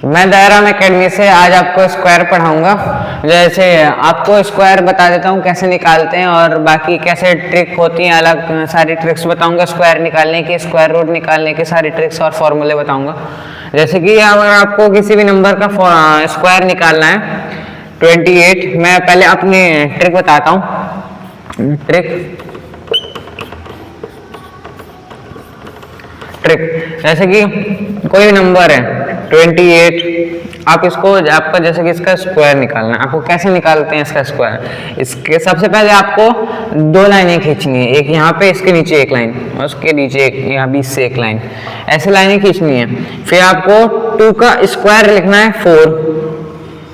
मैं दायरा एकेडमी से आज आपको स्क्वायर पढ़ाऊंगा। जैसे आपको स्क्वायर बता देता हूँ कैसे निकालते हैं और बाकी कैसे ट्रिक होती हैं, अलग सारी ट्रिक्स बताऊंगा स्क्वायर निकालने की, स्क्वायर रूट निकालने की सारी ट्रिक्स और फॉर्मूले बताऊंगा। जैसे कि अगर आपको किसी भी नंबर का स्क्वायर निकालना है 28, मैं पहले अपनी ट्रिक बताता हूँ। ट्रिक जैसे कि कोई नंबर है 28, आप इसको आपका जैसे कि इसका स्क्वायर निकालना है। आपको कैसे निकालते हैं इसका स्क्वायर? इसके सबसे पहले आपको दो लाइनें खींचनी है, एक यहाँ पे, इसके नीचे एक लाइन और उसके नीचे एक, यहाँ बीच से एक लाइन, ऐसे लाइनें खींचनी है। फिर आपको 2 का स्क्वायर लिखना है 4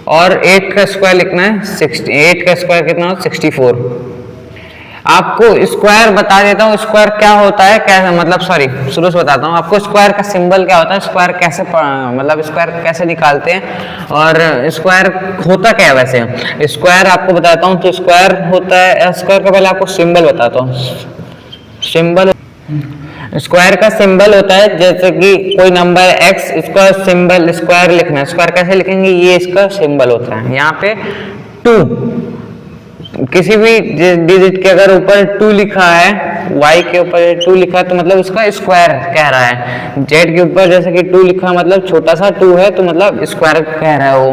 और 8 का स्क्वायर लिखना है 60। 8 का स्क्वायर कितना हो? 64। आपको स्क्वायर बता देता हूँ स्क्वायर क्या होता है, कैसे मतलब शुरू से बताता हूँ आपको स्क्वायर का सिंबल क्या होता है, स्क्वायर कैसे मतलब स्क्वायर कैसे निकालते हैं और स्क्वायर होता क्या है। वैसे स्क्वायर आपको बताता हूँ तो स्क्वायर होता है, स्क्वायर का पहले आपको सिंबल बताता हूँ। सिंबल स्क्वायर का सिंबल होता है जैसे कि कोई नंबर x, इसका सिंबल स्क्वायर लिखना है। स्क्वायर कैसे लिखेंगे? ये इसका सिंबल होता है। यहाँ पे 2, किसी भी डिजिट के अगर ऊपर 2 लिखा है, y के ऊपर 2 लिखा है तो मतलब इसका स्क्वायर कह रहा है। z के ऊपर जैसे कि 2 लिखा है मतलब छोटा सा 2 है तो मतलब स्क्वायर कह रहा है वो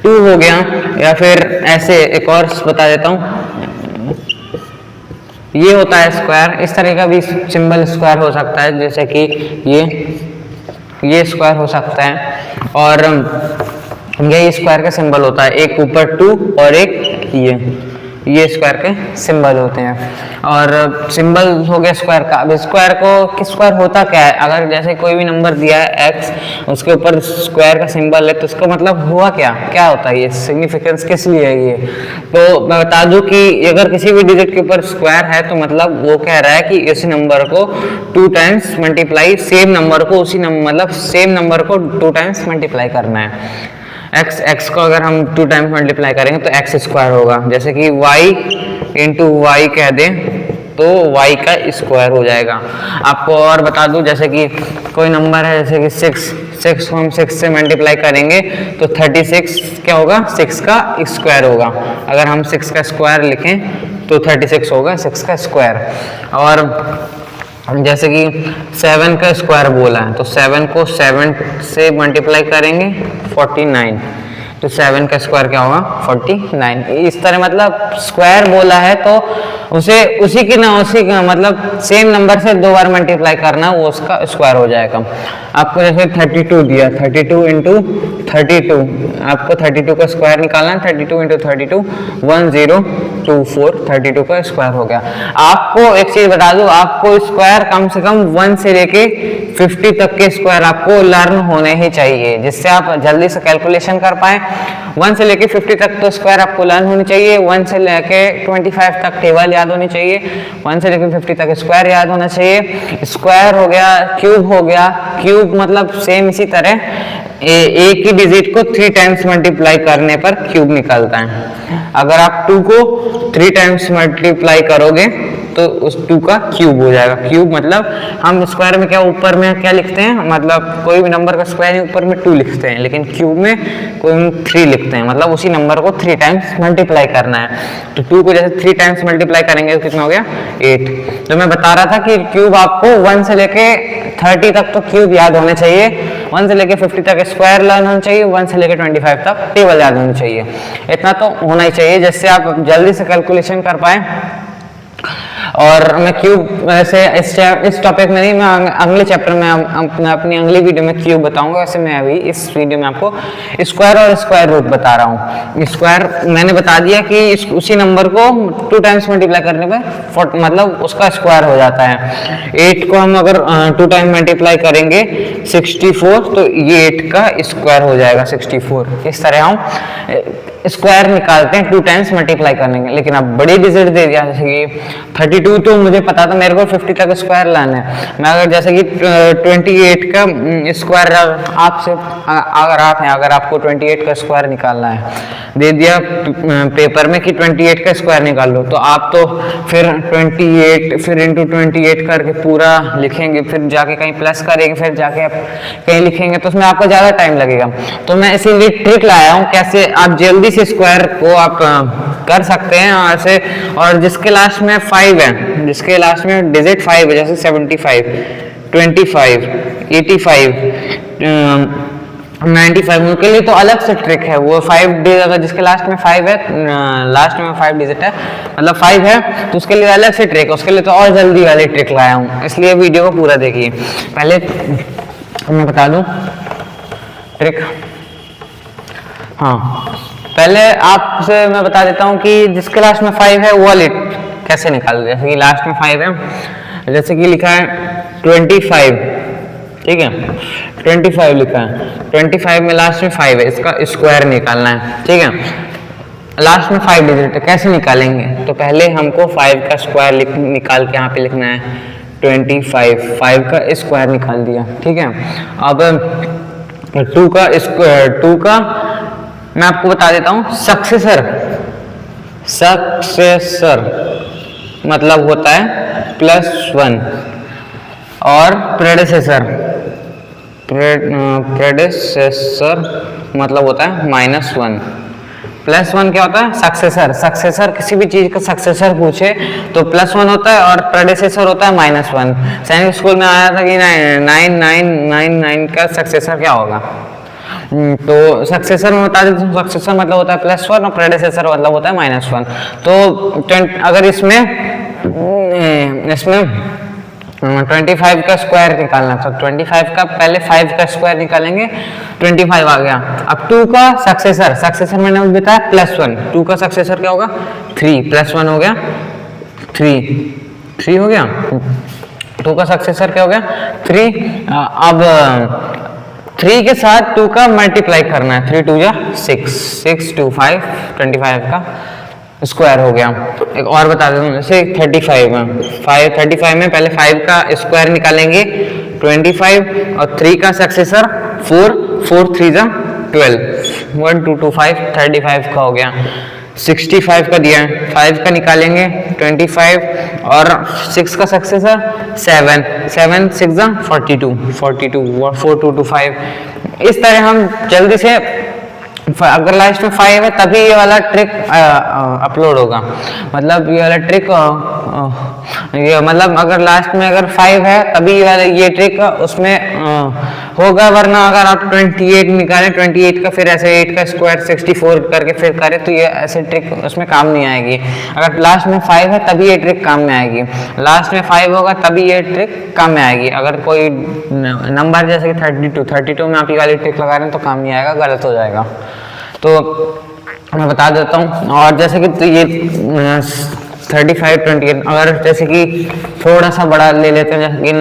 2 हो गया। या फिर ऐसे एक और बता देता हूँ, ये होता है स्क्वायर। इस तरह का भी सिंबल स्क्वायर हो सकता है, जैसे कि ये स्क्वायर हो सकता है और ये स्क्वायर का सिंबल होता है। एक ऊपर 2 और एक ये स्क्वायर के सिंबल होते हैं और सिंबल हो गया स्क्वायर का। अब स्क्वायर को स्क्वायर होता क्या है? अगर जैसे कोई भी नंबर दिया है x, उसके ऊपर स्क्वायर का सिंबल है तो उसका मतलब हुआ क्या होता है, ये सिग्निफिकेंस किस लिए है ये? तो मैं बता दूं कि अगर किसी भी डिजिट के ऊपर स्क्वायर है तो मतलब वो कह रहा है कि इस नंबर को 2 टाइम्स मल्टीप्लाई, सेम नंबर को सेम नंबर को 2 टाइम्स मल्टीप्लाई करना है। x को अगर हम 2 टाइम्स मल्टीप्लाई करेंगे तो x स्क्वायर होगा। जैसे कि y इंटू वाई कह दें तो y का स्क्वायर हो जाएगा। आपको और बता दूं जैसे कि कोई नंबर है जैसे कि 6 को हम 6 से मल्टीप्लाई करेंगे तो 36 क्या होगा? 6 का स्क्वायर होगा। अगर हम 6 का स्क्वायर लिखें तो 36 होगा 6 का स्क्वायर। और जैसे कि 7 का स्क्वायर बोला है तो 7 को 7 से मल्टीप्लाई करेंगे 49, तो 7 का स्क्वायर क्या होगा? 49। इस तरह मतलब स्क्वायर बोला है तो उसी का मतलब सेम नंबर से 2 बार मल्टीप्लाई करना, वो उसका स्क्वायर हो जाएगा। आपको जैसे 32 दिया, 32 इंटू 32, आपको 32 का स्क्वायर निकालना है। 32 इंटू 32 1024, 32 का स्क्वायर हो गया। आपको एक चीज बता दूं, आपको स्क्वायर कम से कम 1 से लेके 50 तक के स्क्वायर आपको लर्न होने ही चाहिए, जिससे आप जल्दी से कैलकुलेशन कर पाए। 1 से लेके 50 तक तो स्क्वायर आपको लर्न होनी चाहिए। 1 से लेके 25 तक टेबल याद होनी चाहिए। 1 से लेके 50 तक स्क्वायर याद होना चाहिए। स्क्वायर हो गया, क्यूब हो गया। क्यूब मतलब सेम इसी तरह एक ही डिजिट को 3 टाइम्स मल्टीप्लाई करने पर क्यूब निकलता है। अगर आप 2 को 3 टाइम्स मल्टीप्लाई करोगे तो उस 2 का क्यूब हो जाएगा। क्यूब मतलब हम स्क्वायर में क्या ऊपर में क्या लिखते हैं, मतलब कोई भी नंबर का स्क्वायर ऊपर में 2 लिखते हैं, लेकिन क्यूब में कोई 3 लिखते हैं, मतलब उसी नंबर को 3 टाइम्स मल्टीप्लाई करना है। तो 2 को जैसे 3 टाइम्स मल्टीप्लाई करेंगे तो कितना हो गया? 8। तो मैं बता रहा था कि क्यूब आपको 1 से लेके 30 तक तो क्यूब याद होने चाहिए, 1 से लेके 50 तक स्क्वायर लर्न होना चाहिए, 1 से लेके 25 तक टेबल याद होनी चाहिए। इतना तो होना ही चाहिए जिससे आप जल्दी से कैलकुलेशन कर पाए। और मैं क्यूब वैसे इस टॉपिक में नहीं, मैं अगले चैप्टर में अपनी अगली वीडियो में क्यूब बताऊंगा। वैसे मैं अभी इस वीडियो में आपको स्क्वायर और स्क्वायर रूट बता रहा हूँ। स्क्वायर मैंने बता दिया कि उसी नंबर को 2 टाइम्स मल्टीप्लाई करने पर मतलब उसका स्क्वायर हो जाता है। 8 को हम अगर 2 टाइम मल्टीप्लाई करेंगे 64 तो ये 8 का स्क्वायर हो जाएगा 64। इस तरह हम स्क्वायर निकालते हैं 2 टाइम्स मल्टीप्लाई करने के, लेकिन अब बड़ी डिजिट दे दिया, जैसे कि 32 तो मुझे पता था, मेरे को 50 तक स्क्वायर लाना है। मैं अगर जैसे कि 28 का स्क्वायर आपसे अगर आपको 28 का स्क्वायर निकालना है, दे दिया पेपर में कि 28 का स्क्वायर निकाल लो, तो आप तो फिर 28 फिर इंटू 28 करके पूरा लिखेंगे, फिर जाके कहीं प्लस करेंगे, फिर जाके आप कहीं लिखेंगे, तो उसमें आपको ज़्यादा टाइम लगेगा। तो मैं इसीलिए ट्रिक लाया हूँ कैसे आप जल्दी से स्क्वायर को आप कर सकते हैं ऐसे। और जिसके लास्ट में 5 है, जिसके लास्ट में डिजिट 5 है, जैसे 75, 25, 85, 95, उनके लिए तो अलग से ट्रिक है। वो 5 डिजिट, अगर जिसके लास्ट में 5 है, लास्ट में 5 डिजिट है, मतलब 5 है, तो उसके लिए अलग से ट्रिक, उसके लिए तो और जल्दी वाली ट्रिक लाया हूँ, इसलिए वीडियो को पूरा देखिए। पहले मैं बता दूँ ट्रिक, हाँ पहले आपसे मैं बता देता हूँ कि जिसके लास्ट में 5 है वो वाली कैसे निकाल, जैसे कि लास्ट में 5 है, जैसे कि लिखा है 25, ठीक है, 25 लिखा है, 25 में लास्ट में 5 है, इसका स्क्वायर निकालना है, ठीक है। लास्ट में 5 डिजिट है, कैसे निकालेंगे, तो पहले हमको 5 का स्क्वायर निकाल के यहाँ पे लिखना है 25, 5 का स्क्वायर निकाल दिया, ठीक है। अब 2 का मैं आपको बता देता हूँ सक्सेसर मतलब होता है +1 और प्रेडेसेसर मतलब होता है -1। +1 क्या होता है, सक्सेसर किसी भी चीज का सक्सेसर पूछे तो +1 होता है और प्रेडेसेसर होता है -1। सैनिक स्कूल में आया था कि 9999 का सक्सेसर क्या होगा, तो सक्सेसर में बता देते हैं, सक्सेसर मतलब होता है +1 और प्रेडेसेसर मतलब होता है -1। तो अगर इसमें 25 का स्क्वायर निकालना, तो 25 का पहले 5 का स्क्वायर निकालेंगे, 25 आ गया। अब 2 का सक्सेसर मैंने बताया +1, 2 का सक्सेसर क्या होगा 3, +1 हो गया 3 हो गया, 2 का सक्सेसर क्या हो गया 3। अब 3 के साथ 2 का मल्टीप्लाई करना है, 3 2 जा 6, 2 5, 25 का स्क्वायर हो गया। एक और बता देता हूँ, जैसे 35 में पहले 5 का स्क्वायर निकालेंगे 25 और 3 का सक्सेसर 4 3 जा 12, 1 2 2 5, 35 का हो गया। 65 का दिया है, 5 का निकालेंगे 25 और 6 का सक्सेसर 7 6 जा 42 4 2 2 5। इस तरह हम जल्दी से, अगर लास्ट में 5 है तभी ये वाला ट्रिक अपलोड होगा, मतलब ये वाला ट्रिक ये मतलब अगर लास्ट में अगर 5 है तभी ये ट्रिक उसमें होगा, वरना अगर आप 28 निकालें 28 का फिर ऐसे 8 का स्क्वायर 64 करके फिर करें तो ये ऐसे ट्रिक उसमें काम नहीं आएगी। अगर लास्ट में 5 है तभी ये ट्रिक काम में आएगी, लास्ट में 5 होगा तभी ये ट्रिक काम में आएगी। अगर कोई नंबर जैसे कि 32 में आप ये वाली ट्रिक लगा रहे हैं तो काम नहीं आएगा, गलत हो जाएगा। तो मैं बता देता हूँ, और जैसे कि तो ये 35 28, अगर जैसे कि थोड़ा सा बड़ा ले लेते हैं जैसे कि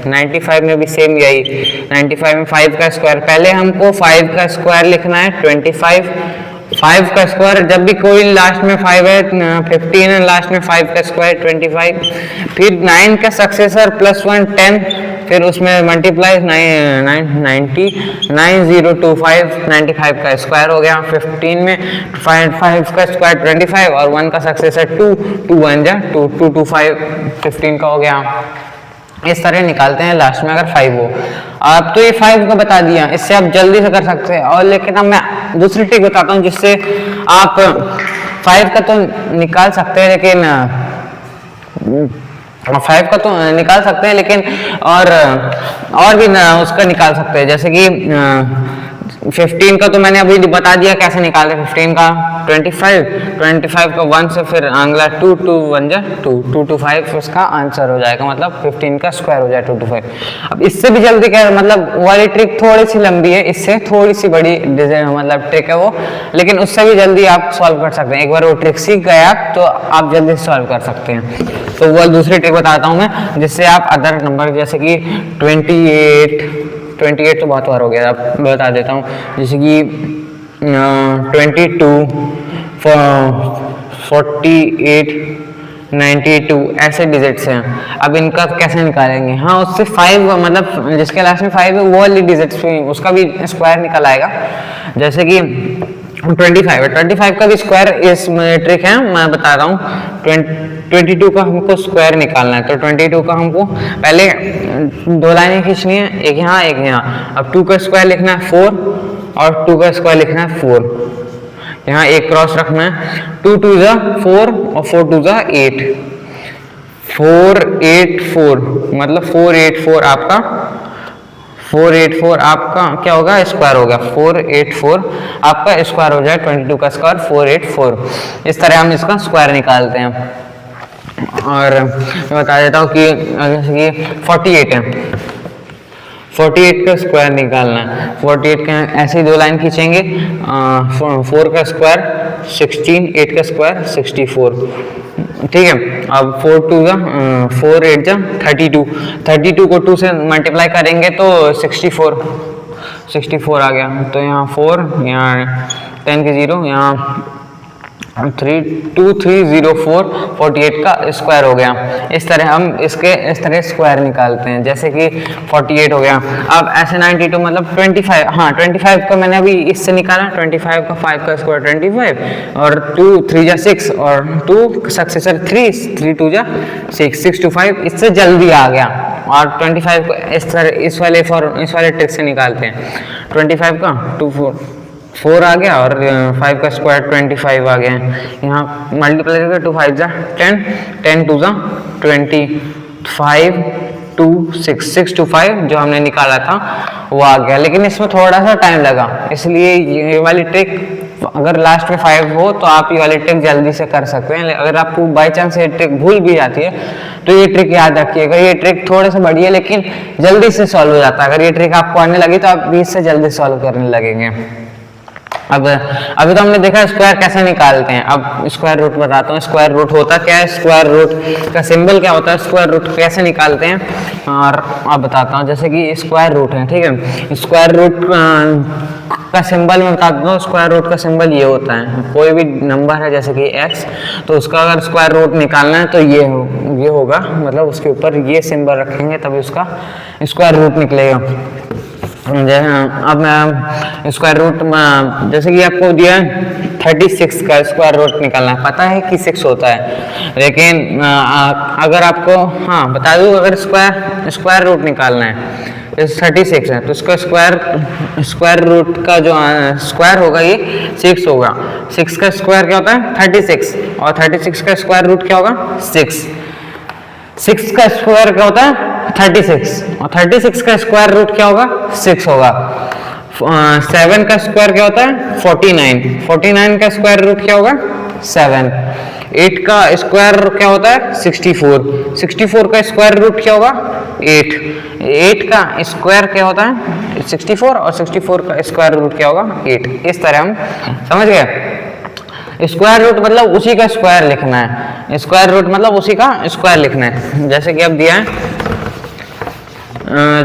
95 में भी सेम यही, 95 में 5 का स्क्वायर, पहले हमको 5 का स्क्वायर लिखना है 25, 5 का स्क्वायर, जब भी कोई लास्ट में 5 है 15 है, लास्ट में 5 का स्क्वायर 25, फिर 9 का सक्सेसर +1 10, फिर उसमें मल्टीप्लाई 9025 95 का स्क्वायर हो गया। 15 में 5 का स्क्वायर 25 और 1 का सक्सेसर 2 1 जा 2 2 2 5 15 का हो गया। इस तरह निकालते हैं लास्ट में अगर 5 हो। अब तो ये 5 का बता दिया, इससे आप जल्दी से कर सकते हैं। और लेकिन अब मैं दूसरी ट्रिक बताता हूँ जिससे आप 5 का तो निकाल सकते हैं, लेकिन 5 का तो निकाल सकते हैं लेकिन और भी उसका निकाल सकते हैं। जैसे कि 15 का तो मैंने अभी बता दिया कैसे निकालते हैं। 15 का 25 का 1 से फिर अगला 2 2 1 जा 2 2 5 उसका आंसर हो जाएगा, मतलब 15 का स्क्वायर हो जाएगा 2 2 5। अब इससे भी जल्दी क्या, मतलब वाली ट्रिक थोड़ी सी लंबी है, इससे थोड़ी सी बड़ी मतलब ट्रिक है वो, लेकिन उससे भी जल्दी आप सॉल्व कर सकते हैं। एक बार वो ट्रिक सीख गए आप तो आप जल्दी सॉल्व कर सकते हैं। तो वो दूसरी ट्रिक बताता हूँ मैं, जिससे आप अदर नंबर जैसे कि 28 तो बहुत बार हो गया, अब बता देता हूँ। जैसे कि 22, 48, 92 ऐसे डिजिट्स हैं। अब इनका कैसे निकालेंगे? हाँ, उससे 5 मतलब जिसके लास्ट में 5 है वो वाली डिजिट्स उसका भी स्क्वायर निकल आएगा। जैसे कि 25 है, 25 का भी स्क्वायर इस ट्रिक है, मैं बता रहा हूँ। 22 का हमको स्क्वायर निकालना है, तो 22 का हमको पहले 2 लाइनें खींचनी है, एक यहाँ एक यहाँ। अब 2 का स्क्वायर लिखना है 4 और 2 का स्क्वायर लिखना है 4। यहाँ एक क्रॉस रखना है, 2 2 जा 4 और 4 2 जा 8, 484 मतलब 484 आपका 484 आपका क्या होगा? स्क्वायर होगा। 484 आपका स्क्वायर हो जाए, 22 का स्क्वायर 484। इस तरह हम इसका स्क्वायर निकालते हैं। और मैं बता देता हूँ कि जैसे कि 48 है, 48 का स्क्वायर निकालना है। 48 का ऐसे ही 2 लाइन खींचेंगे, 4 का स्क्वायर 16, 8 का स्क्वायर 64, ठीक है। अब 4 2 जा 4 8 जा 32, 32 को 2 से मल्टीप्लाई करेंगे तो 64 आ गया। तो यहाँ 4, यहाँ 10 के 0, यहाँ 2304, 48 का स्क्वायर हो गया। इस तरह हम इसके इस तरह स्क्वायर निकालते हैं। जैसे कि 48 हो गया। अब ऐसे 92 मतलब 25, हाँ 25 का मैंने अभी इससे निकाला, 25 का 5 का स्क्वायर 25 और 2 3 जा 6 और 2 सक्सेसर 3 2 जा 6 to 5, इससे जल्दी आ गया। और 25 को इस तरह इस वाले ट्रिक से निकालते हैं। 25 का 4 आ गया और 5 का स्क्वायर 25 आ गया। यहाँ मल्टीप्लाई करके 2 5 जा 10, 10 2 जा 20, 5 2 6 to 5 जो हमने निकाला था वो आ गया। लेकिन इसमें थोड़ा सा टाइम लगा, इसलिए ये वाली ट्रिक अगर लास्ट में 5 हो तो आप ये वाली ट्रिक जल्दी से कर सकते हैं। अगर आपको बाई चांस ये ट्रिक भूल भी जाती है तो ये ट्रिक याद रखिएगा। ये ट्रिक थोड़े से बड़ी है लेकिन जल्दी से सॉल्व हो जाता है। अगर ये ट्रिक आपको आने लगी तो आप 20 से जल्दी सॉल्व करने लगेंगे। अब अभी तो हमने देखा स्क्वायर कैसे निकालते हैं। अब स्क्वायर रूट बताता हूँ। स्क्वायर रूट होता क्या है, स्क्वायर रूट का सिंबल क्या होता है, स्क्वायर रूट कैसे निकालते हैं और अब बताता हूँ। जैसे कि स्क्वायर रूट है, ठीक है। स्क्वायर रूट का सिंबल मैं बता दूँ। स्क्वायर रूट का सिंबल ये होता है, कोई भी नंबर है जैसे कि x, तो उसका अगर स्क्वायर रूट निकालना है तो ये होगा, मतलब उसके ऊपर ये सिंबल रखेंगे तभी उसका स्क्वायर रूट निकलेगा। अब मैं स्क्वायर रूट जैसे कि आपको दिया 36 का स्क्वायर रूट निकालना है, पता है कि 6 होता है, लेकिन अगर आपको बता दूँ, अगर स्क्वायर रूट निकालना है 36 है तो इसका स्क्वायर रूट का जो स्क्वायर होगा ये 6 होगा। 6 का स्क्वायर क्या होता है 36 और 36 का स्क्वायर रूट क्या होगा 6। 6 का स्क्वायर क्या होता है 36 और 36 का स्क्वायर रूट क्या होगा 6 होगा। 7 का स्क्वायर क्या होता है 49, 49 का स्क्वायर रूट क्या होगा 7। 8 का स्क्वायर क्या होता है 64, 64 का स्क्वायर रूट क्या होगा 8। 8 का स्क्वायर क्या होता है 64 और 64 का स्क्वायर रूट क्या होगा 8। इस तरह हम समझ गए। स्क्वायर रूट मतलब उसी का स्क्वायर लिखना है। स्क्वायर रूट मतलब उसी का स्क्वायर लिखना है। जैसे कि अब दिया है,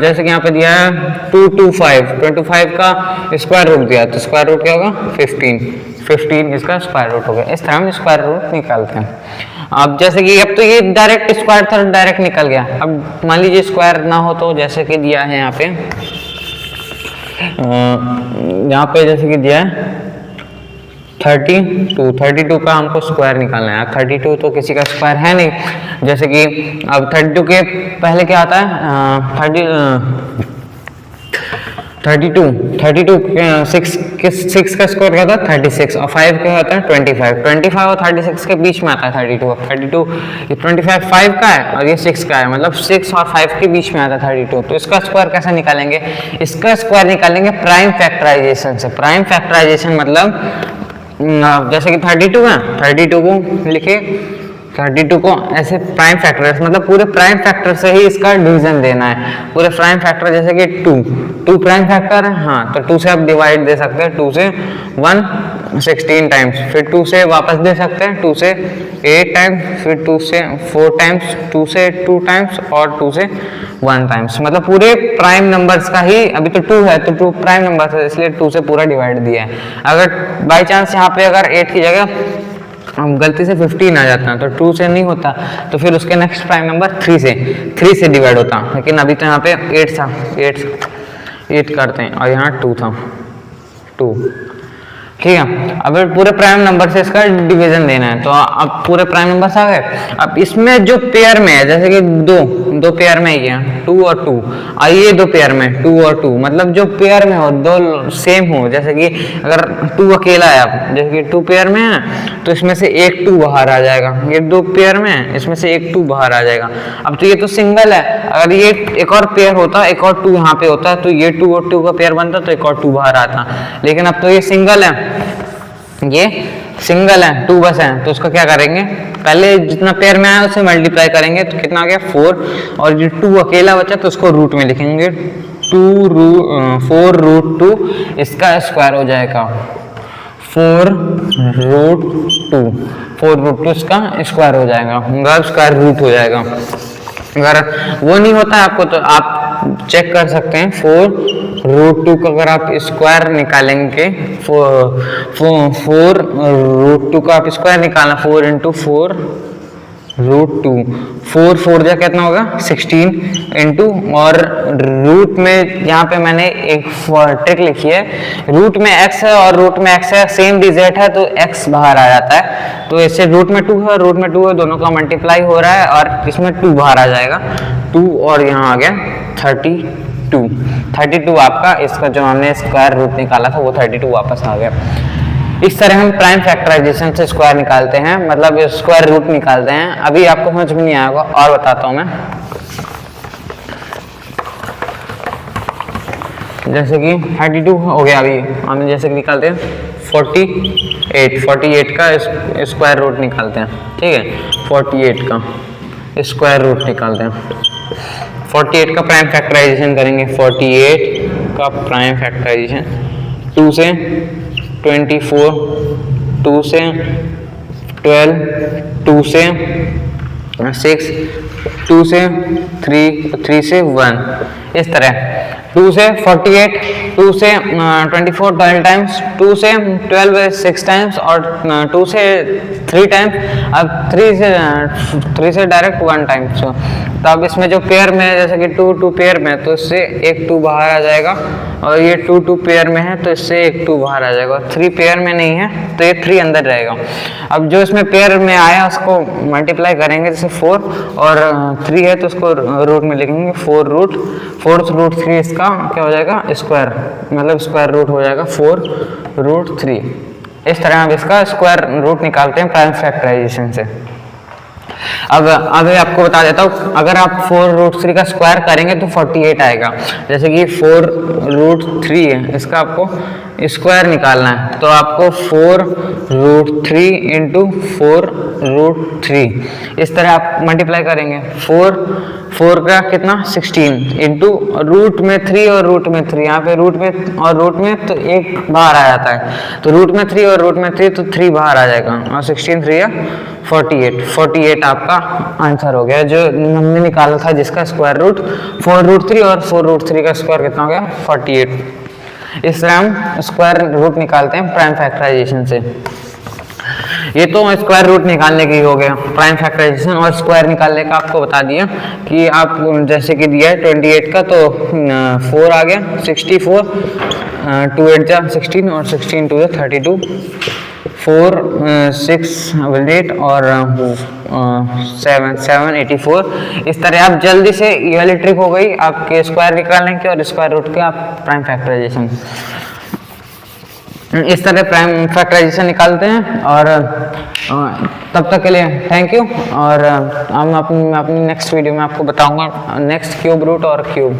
जैसे कि यहाँ पे दिया है 225 का स्क्वायर रूट दिया है तो स्क्वायर रूट क्या होगा 15 इसका स्क्वायर रूट हो गया। इस तरह हम स्क्वायर रूट निकालते हैं। अब जैसे कि अब तो ये डायरेक्ट स्क्वायर था, डायरेक्ट निकल गया। अब मान लीजिए स्क्वायर ना हो तो जैसे कि दिया है यहाँ पे जैसे कि दिया है 32 का हमको स्क्वायर निकालना है। 32 तो किसी का स्क्वायर है नहीं। जैसे कि अब 32 के पहले क्या आता है 6 का स्क्वायर क्या होता है 36 और 5 क्या होता है 25 और 36 के बीच में आता है 32। अब 32 ये 25 5 का है और ये 6 का है, मतलब 6 और 5 के बीच में आता है 32। तो इसका स्क्वायर कैसे निकालेंगे, इसका स्क्वायर निकालेंगे प्राइम फैक्टराइजेशन से। प्राइम फैक्टराइजेशन मतलब जैसे कि 32 है, 32 को लिखे 32 को ऐसे प्राइम फैक्टर, मतलब पूरे प्राइम फैक्टर से ही इसका डिवीजन देना है। पूरे प्राइम फैक्टर जैसे कि 2 प्राइम फैक्टर है, हाँ, तो 2 से आप डिवाइड दे सकते हैं, 2 से 1 16 टाइम्स, फिर 2 से वापस दे सकते हैं, 2 से 8 टाइम्स, फिर 2 से 4 टाइम्स, 2 से 2 टाइम्स और 2 से 1 टाइम्स। मतलब पूरे प्राइम नंबर्स का ही, अभी तो 2 है तो 2 प्राइम नंबर्स है, इसलिए 2 से पूरा डिवाइड दिया है। अगर बाई चांस यहाँ पे अगर 8 की जगह हम गलती से 15 आ जाता है तो 2 से नहीं होता, तो फिर उसके नेक्स्ट प्राइम नंबर 3 से डिवाइड होता। लेकिन अभी तो यहाँ पे 8 था, 8 करते हैं और यहाँ 2 था, 2, ठीक है। अब पूरे प्राइम नंबर से इसका डिवीजन देना है, तो अब पूरे प्राइम नंबर्स आ गए। अब इसमें जो पेयर में है, जैसे कि दो पेयर में ही है 2 और 2, आइए 2 पेयर में 2 और 2, मतलब जो पेयर में हो दो सेम हो, जैसे कि अगर 2 अकेला है, आप जैसे कि 2 पेयर में है तो इसमें से एक 2 बाहर आ जाएगा, ये 2 पेयर में है इसमें से एक 2 बाहर आ जाएगा। अब तो ये तो सिंगल है, अगर ये एक और पेयर होता, एक और 2 यहाँ पे होता तो ये 2 और 2 का पेयर बनता तो एक और 2 बाहर आता, लेकिन अब तो ये सिंगल है, ये सिंगल है, 2 बस है, तो उसका क्या करेंगे, पहले जितना पेयर में आया उसे मल्टीप्लाई करेंगे तो कितना आ गया 4, और जो 2 अकेला बचा तो उसको रूट में लिखेंगे, 4 रूट 2, इसका स्क्वायर हो जाएगा 4 रूट 2 इसका स्क्वायर हो जाएगा, मतलब स्क्वायर रूट हो जाएगा। अगर वो नहीं होता है आपको तो आप चेक कर सकते हैं, 4 रूट 2 का अगर आप स्क्वायर निकालेंगे, 4 रूट 2 का आप स्क्वायर निकालना, 4 इंटू 4 रूट 2, 4 जा कितना होगा 16 इंटू, और रूट में यहाँ पे मैंने एक ट्रिक लिखी है, रूट में x है और रूट में x है, सेम डिजिट है तो x बाहर आ जाता है, तो इससे रूट में 2 है, रूट में 2 है, दोनों का मल्टीप्लाई हो रहा है और इसमें 2 बाहर आ जाएगा 2, और यहाँ आ गया 32 आपका, इसका जो हमने स्क्वायर रूट निकाला था वो 32 वापस आ गया। इस तरह हम प्राइम फैक्टराइजेशन से स्क्वायर निकालते हैं, मतलब स्क्वायर रूट निकालते हैं। अभी आपको समझ में नहीं आएगा और बताता हूँ मैं, जैसे कि 32 हो गया, अभी हम जैसे कि निकालते हैं 48 का स्क्वायर रूट निकालते हैं, ठीक है, 48 का स्क्वायर रूट निकालते हैं, 48 का प्राइम फैक्टराइजेशन करेंगे, 48 का प्राइम फैक्टराइजेशन 2 से 24, 2 से 12, 2 से 6, 2 से 3 से 1, इस तरह 2 से 48, 2 से 24 12 टाइम्स, 2 से 12 6 टाइम्स और 2 से 3 टाइम्स, अब 3 से डायरेक्ट 1 टाइम्स। तो अब इसमें जो पेयर में है, जैसे कि 2 पेयर में, तो इससे एक 2 बाहर आ जाएगा, और ये 2 पेयर में है तो इससे एक 2 बाहर आ जाएगा, 3 पेयर में नहीं है तो ये 3 अंदर रहेगा। अब जो इसमें पेयर में आया उसको मल्टीप्लाई करेंगे, जैसे 4 और 3 है तो उसको रूट में लिखेंगे, 4 रूट 3, इसका क्या हो जाएगा स्क्वायर, मतलब स्क्वायर रूट हो जाएगा 4 रूट 3। इस तरह हम इसका स्क्वायर रूट निकालते हैं प्राइम फैक्टराइजेशन से। अब आपको बता देता हूँ, अगर आप 4 रूट 3 का स्क्वायर करेंगे तो 48 आएगा, जैसे कि 4 रूट 3 है, इसका आपको स्क्वायर निकालना है, तो आपको 4 रूट 3 इंटू 4 रूट 3, इस तरह आप मल्टीप्लाई करेंगे, 4 का कितना 16 इंटू रूट में 3 और रूट में 3, यहाँ पे रूट में और रूट में तो एक बाहर आ जाता है, तो रूट में 3 और रूट में 3 तो 3 बाहर आ जाएगा, और 16 3 या 48 आपका आंसर हो गया, जो हमने निकाला था, जिसका स्क्वायर रूट 4 रूट 3 और 4 रूट 3 का स्क्वायर कितना हो गया 48। इस तरह हम स्क्वायर रूट निकालते हैं प्राइम फैक्टराइजेशन से। ये तो स्क्वायर रूट निकालने की हो गया प्राइम फैक्टराइजेशन, और स्क्वायर निकालने का आपको बता दिया कि आप जैसे कि दिया है 28 का, तो 4 आ गया 64, 2 8 जा 16 और 16 2 32, 4 6 8 और 7 84। इस तरह आप जल्दी से, ये वाली ट्रिक हो गई आपके स्क्वायर निकालने की और स्क्वायर रूट के आप प्राइम फैक्टराइजेशन, इस तरह प्राइम फैक्टराइजेशन निकालते हैं। और तब तक के लिए थैंक यू, और हम अपनी नेक्स्ट वीडियो में आपको बताऊंगा नेक्स्ट क्यूब रूट और क्यूब।